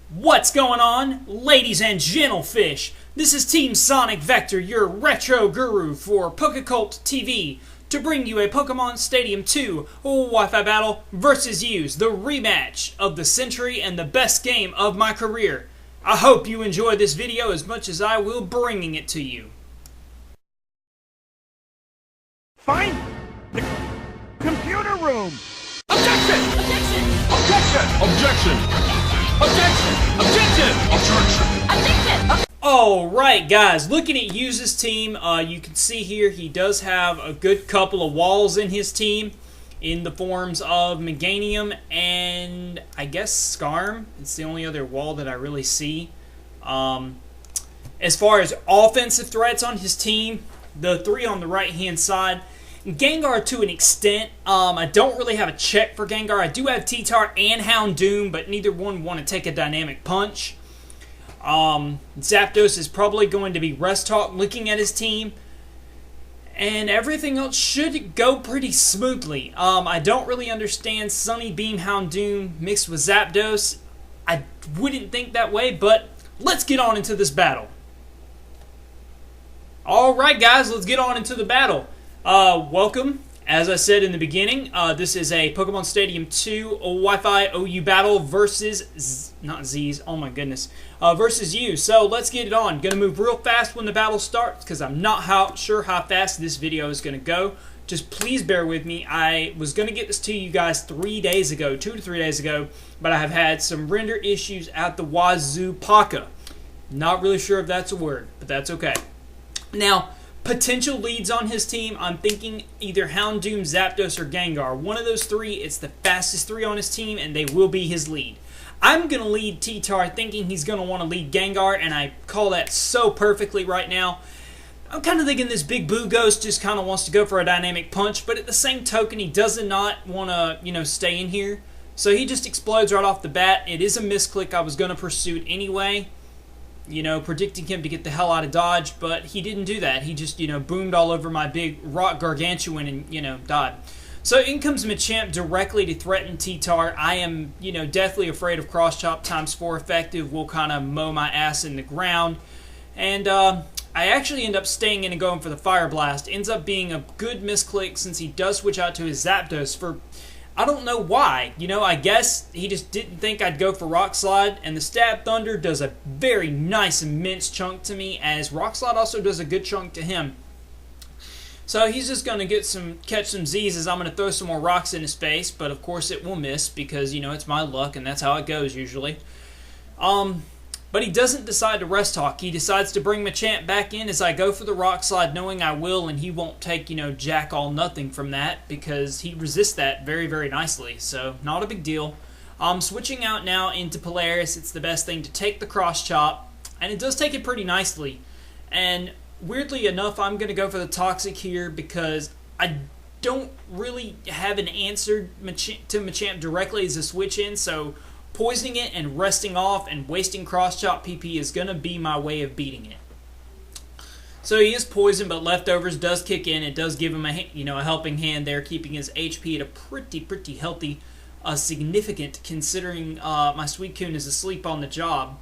What's going on, ladies and gentlefish? This is Team Sonic Vector, your retro guru for Pokecult TV, to bring you a Pokemon Stadium 2 Wi-Fi battle versus use, the rematch of the century and the best game of my career. I hope you enjoy this video as much as I will bringing it to you. Find the computer room! Objection! Objection! Objection! Objection! Objection! Objection! Objection! Alright guys, looking at Yu's team, you can see here he does have a good couple of walls in his team in the forms of Meganium and I guess Skarm. It's the only other wall that I really see. As far as offensive threats on his team, the three on the right hand side, Gengar to an extent. I don't really have a check for Gengar. I do have T-Tar and Houndoom, but neither one want to take a dynamic punch. Zapdos is probably going to be Rest Talk looking at his team. And everything else should go pretty smoothly. I don't really understand Sunny Beam Houndoom mixed with Zapdos. I wouldn't think that way, but let's get on into this battle. Alright guys, let's get on into the battle. Welcome. As I said in the beginning, this is a Pokemon Stadium 2 Wi-Fi OU battle versus, not Z's, oh my goodness, versus you. So let's get it on. Gonna move real fast when the battle starts because I'm not sure how fast this video is gonna go. Just please bear with me. I was gonna get this to you guys 3 days ago, 2 to 3 days ago, but I have had some render issues at the Wazoo Paka. Not really sure if that's a word, but that's okay. Now, potential leads on his team, I'm thinking either Houndoom, Zapdos, or Gengar. One of those three, it's the fastest three on his team, and they will be his lead. I'm going to lead T-Tar thinking he's going to want to lead Gengar, and I call that so perfectly right now. I'm kind of thinking this Big Boo Ghost just kind of wants to go for a dynamic punch, but at the same token, he does not want to, stay in here. So he just explodes right off the bat. It is a misclick. I was going to pursue it anyway. Predicting him to get the hell out of Dodge, but he didn't do that. He just, boomed all over my big rock gargantuan and, died. So in comes Machamp directly to threaten T-Tar. I am, deathly afraid of Cross Chop times 4 effective. Will kind of mow my ass in the ground. And I actually end up staying in and going for the Fire Blast. Ends up being a good misclick since he does switch out to his Zapdos for, I don't know why. I guess he just didn't think I'd go for Rock Slide, and the Stab Thunder does a very nice immense chunk to me, as Rock Slide also does a good chunk to him. So he's just going to catch some Z's as I'm going to throw some more rocks in his face, but of course it will miss because, it's my luck, and that's how it goes usually. But he doesn't decide to Rest Talk. He decides to bring Machamp back in as I go for the Rock Slide, knowing I will, and he won't take, jack all nothing from that because he resists that very, very nicely. So, not a big deal. Switching out now into Polaris, it's the best thing to take the Cross Chop, and it does take it pretty nicely. And weirdly enough, I'm going to go for the Toxic here because I don't really have an answer to Machamp directly as a switch in, so poisoning it and resting off and wasting Cross Chop PP is going to be my way of beating it. So he is poisoned, but Leftovers does kick in. It does give him a helping hand there, keeping his HP at a pretty healthy, significant, considering my Suicune is asleep on the job.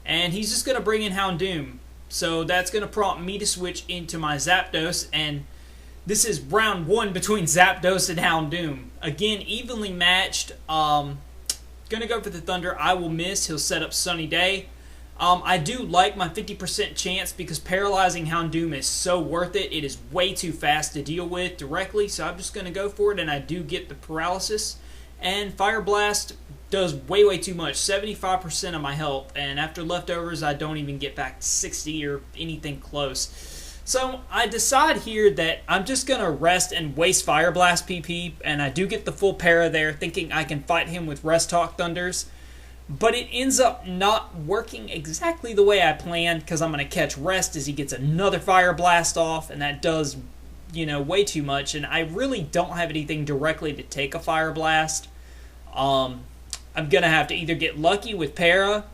And he's just going to bring in Houndoom. So that's going to prompt me to switch into my Zapdos, and this is round 1 between Zapdos and Houndoom. Again, evenly matched. Gonna go for the Thunder. I will miss. He'll set up Sunny Day. I do like my 50% chance because paralyzing Houndoom is so worth it. It is way too fast to deal with directly, so I'm just gonna go for it, and I do get the paralysis. And Fire Blast does way too much, 75% of my health, and after Leftovers, I don't even get back to 60 or anything close. So I decide here that I'm just going to rest and waste Fire Blast PP, and I do get the full para there, thinking I can fight him with Rest Talk Thunders. But it ends up not working exactly the way I planned, because I'm going to catch Rest as he gets another Fire Blast off, and that does, way too much. And I really don't have anything directly to take a Fire Blast. I'm going to have to either get lucky with para,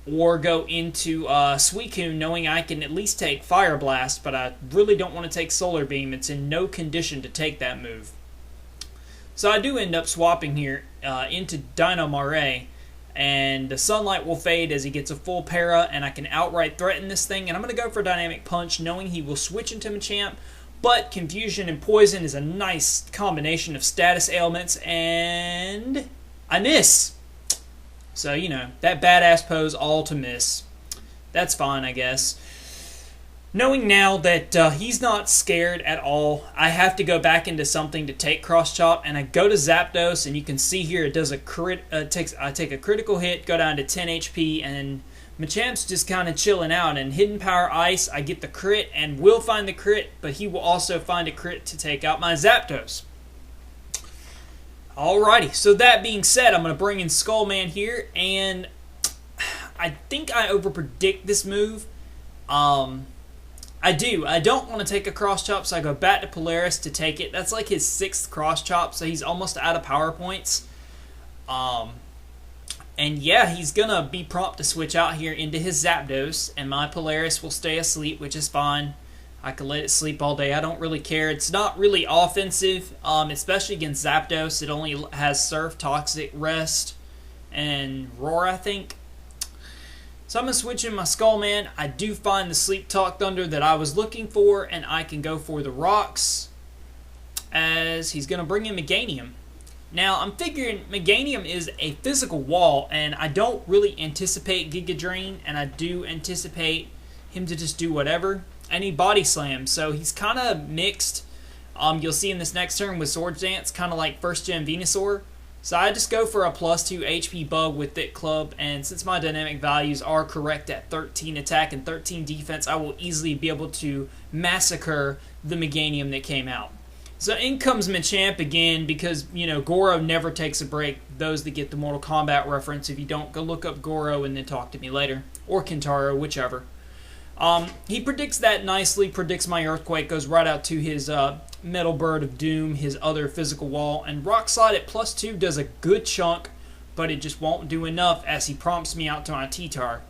or go into Suicune knowing I can at least take Fire Blast, but I really don't want to take Solar Beam. It's in no condition to take that move. So I do end up swapping here into Dino Mare, and the sunlight will fade as he gets a full para, and I can outright threaten this thing. And I'm going to go for Dynamic Punch, knowing he will switch into Machamp, but Confusion and Poison is a nice combination of status ailments, and I miss. So, you know, that badass pose all to miss. That's fine, I guess. Knowing now that he's not scared at all, I have to go back into something to take Cross Chop, and I go to Zapdos, and you can see here it does a crit. I take a critical hit, go down to 10 HP, and Machamp's just kind of chilling out. And Hidden Power Ice, I get the crit, and will find the crit, but he will also find a crit to take out my Zapdos. Alrighty, so that being said, I'm going to bring in Skullman here, and I think I overpredict this move. I do. I don't want to take a Cross Chop, so I go back to Polaris to take it. That's like his 6th Cross Chop, so he's almost out of power points. And yeah, he's going to be prompt to switch out here into his Zapdos, and my Polaris will stay asleep, which is fine. I can let it sleep all day. I don't really care. It's not really offensive, especially against Zapdos. It only has Surf, Toxic, Rest, and Roar, I think. So I'm going to switch in my Skullman. I do find the Sleep Talk Thunder that I was looking for, and I can go for the Rocks, as he's going to bring in Meganium. Now, I'm figuring Meganium is a physical wall, and I don't really anticipate Giga Drain, and I do anticipate him to just do whatever. And he Body Slams, so he's kind of mixed. You'll see in this next turn with Swords Dance, kind of like 1st Gen Venusaur. So I just go for a +2 HP bug with Thick Club, and since my dynamic values are correct at 13 attack and 13 defense, I will easily be able to massacre the Meganium that came out. So in comes Machamp again, because, you know, Goro never takes a break. Those that get the Mortal Kombat reference, if you don't, go look up Goro and then talk to me later. Or Kentaro, whichever. He predicts that nicely, predicts my Earthquake, goes right out to his Metal Bird of Doom, his other physical wall, and Rock Slide at +2 does a good chunk, but it just won't do enough as he prompts me out to my T-Tar.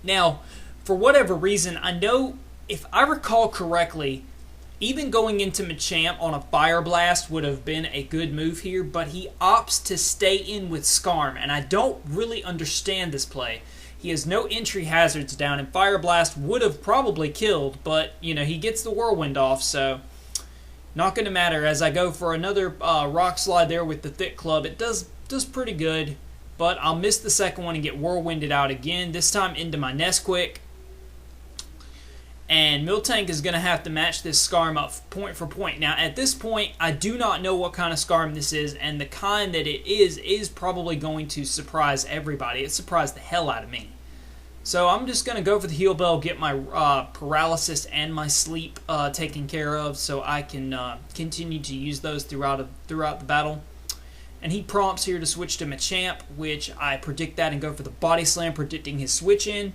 Now, for whatever reason, I know, if I recall correctly, even going into Machamp on a Fire Blast would have been a good move here, but he opts to stay in with Skarm, and I don't really understand this play. He has no entry hazards down, and Fire Blast would have probably killed, but, you know, he gets the Whirlwind off, so not going to matter. As I go for another Rock Slide there with the Thick Club, it does pretty good, but I'll miss the second one and get Whirlwinded out again, this time into my Nesquik. And Miltank is going to have to match this Skarm up point for point. Now, at this point, I do not know what kind of Skarm this is, and the kind that it is probably going to surprise everybody. It surprised the hell out of me. So I'm just going to go for the Heal Bell, get my Paralysis and my Sleep taken care of, so I can continue to use those throughout the battle. And he prompts here to switch to Machamp, which I predict that and go for the Body Slam, predicting his switch in.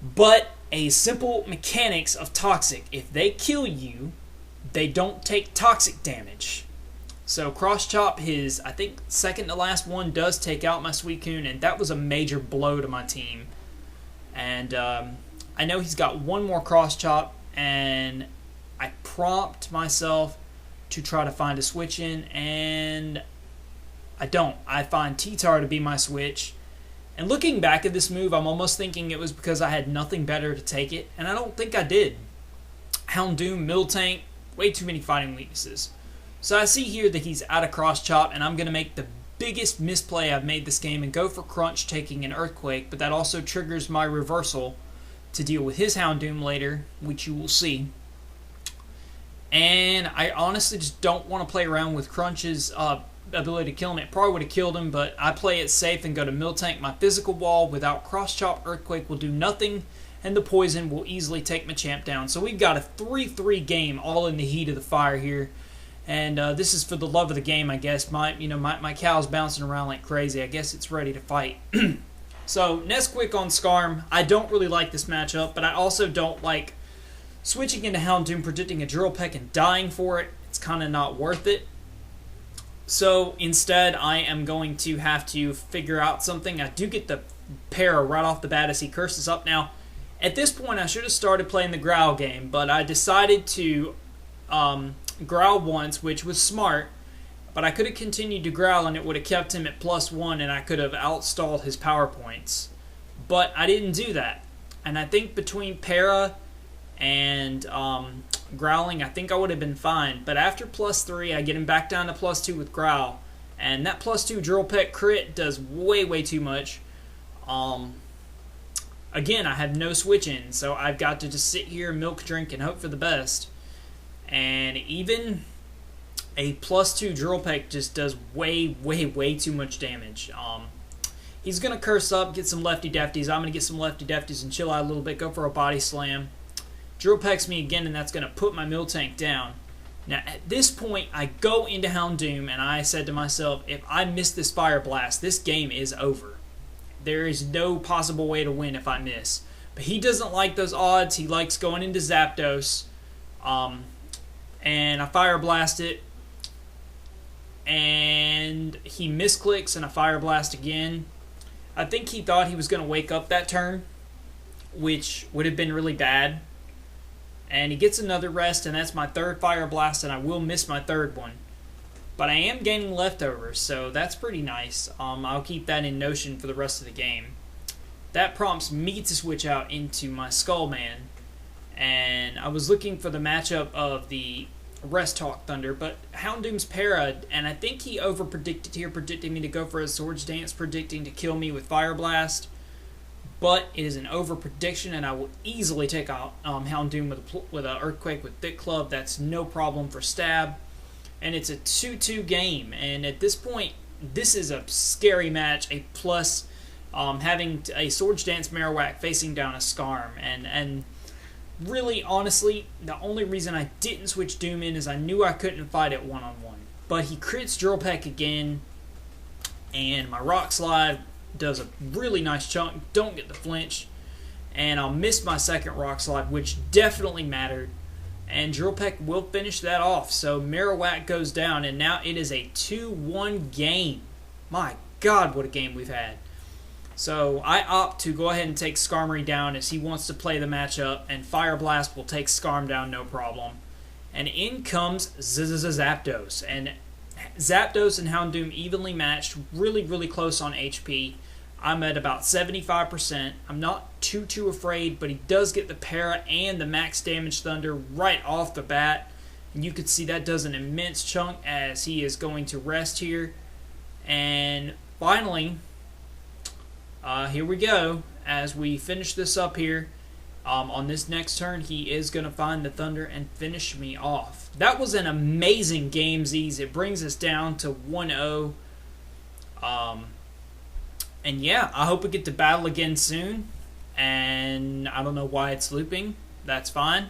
But a simple mechanics of Toxic: if they kill you, they don't take Toxic damage. So Cross Chop, his, I think, second to last one, does take out my Suicune, and that was a major blow to my team. And I know he's got one more Cross Chop, and I prompt myself to try to find a switch in, and I don't. I find T-Tar to be my switch. And looking back at this move, I'm almost thinking it was because I had nothing better to take it, and I don't think I did. Houndoom, Miltank, way too many fighting weaknesses. So I see here that he's out of Cross Chop, and I'm going to make the biggest misplay I've made this game and go for Crunch, taking an Earthquake, but that also triggers my reversal to deal with his Houndoom later, which you will see. And I honestly just don't want to play around with Crunch's ability to kill him. It probably would have killed him, but I play it safe and go to Miltank. My physical wall without Cross Chop, Earthquake will do nothing, and the Poison will easily take Machamp down. So we've got a 3-3 game, all in the heat of the fire here. And this is for the love of the game, I guess. My cow's bouncing around like crazy. I guess it's ready to fight. So Nesquik on Skarm. I don't really like this matchup, but I also don't like switching into Houndoom, predicting a Drill Peck, and dying for it. It's kind of not worth it. So instead, I am going to have to figure out something. I do get the para right off the bat as he curses up. Now, at this point, I should have started playing the Growl game, but I decided to Growl once, which was smart. But I could have continued to growl and it would have kept him at +1 and I could have outstalled his power points. But I didn't do that. And I think between para and growling, I think I would have been fine. But after +3, I get him back down to +2 with growl. And that +2 drill peck crit does way, way too much. Again, I have no switch in, so I've got to just sit here, milk drink, and hope for the best. And even a +2 drill peck just does way, way, way too much damage. He's going to curse up, get some lefty defties. I'm going to get some lefty defties and chill out a little bit, go for a body slam. Drill pecks me again, and that's going to put my mill tank down. Now, at this point, I go into Houndoom, and I said to myself, if I miss this Fire Blast, this game is over. There is no possible way to win if I miss. But he doesn't like those odds. He likes going into Zapdos. And I Fire Blast it. And he misclicks, and I Fire Blast again. I think he thought he was going to wake up that turn, which would have been really bad. And he gets another rest, and that's my third Fire Blast, and I will miss my third one. But I am gaining leftovers, so that's pretty nice. I'll keep that in notion for the rest of the game. That prompts me to switch out into my Skullman. And I was looking for the matchup of the Rest Talk Thunder, but Houndoom's para, and I think he over-predicted here, predicting me to go for a Swords Dance, predicting to kill me with Fire Blast. But it is an over-prediction, and I will easily take out Houndoom with an Earthquake with Thick Club. That's no problem for stab. And it's a 2-2 game, and at this point, this is a scary match, a plus having a Swords Dance Marowak facing down a Skarm. And really, honestly, the only reason I didn't switch Doom in is I knew I couldn't fight it one-on-one. But he crits Drill Peck again, and my Rock Slide does a really nice chunk, don't get the flinch, and I'll miss my second Rock Slide, which definitely mattered, and Drill Peck will finish that off. So Marowak goes down, and now it is a 2-1 game. My God, what a game we've had. So I opt to go ahead and take Skarmory down as he wants to play the matchup, and Fire Blast will take Skarm down no problem. And in comes Zapdos, and Zapdos and Houndoom evenly matched, really, really close on HP. I'm at about 75%. I'm not too afraid, but he does get the para and the max damage Thunder right off the bat. And you can see that does an immense chunk as he is going to rest here. And finally, here we go. As we finish this up here, on this next turn, he is going to find the Thunder and finish me off. That was an amazing game, Z's. It brings us down to 1-0. And yeah, I hope we get to battle again soon. And I don't know why it's looping. That's fine.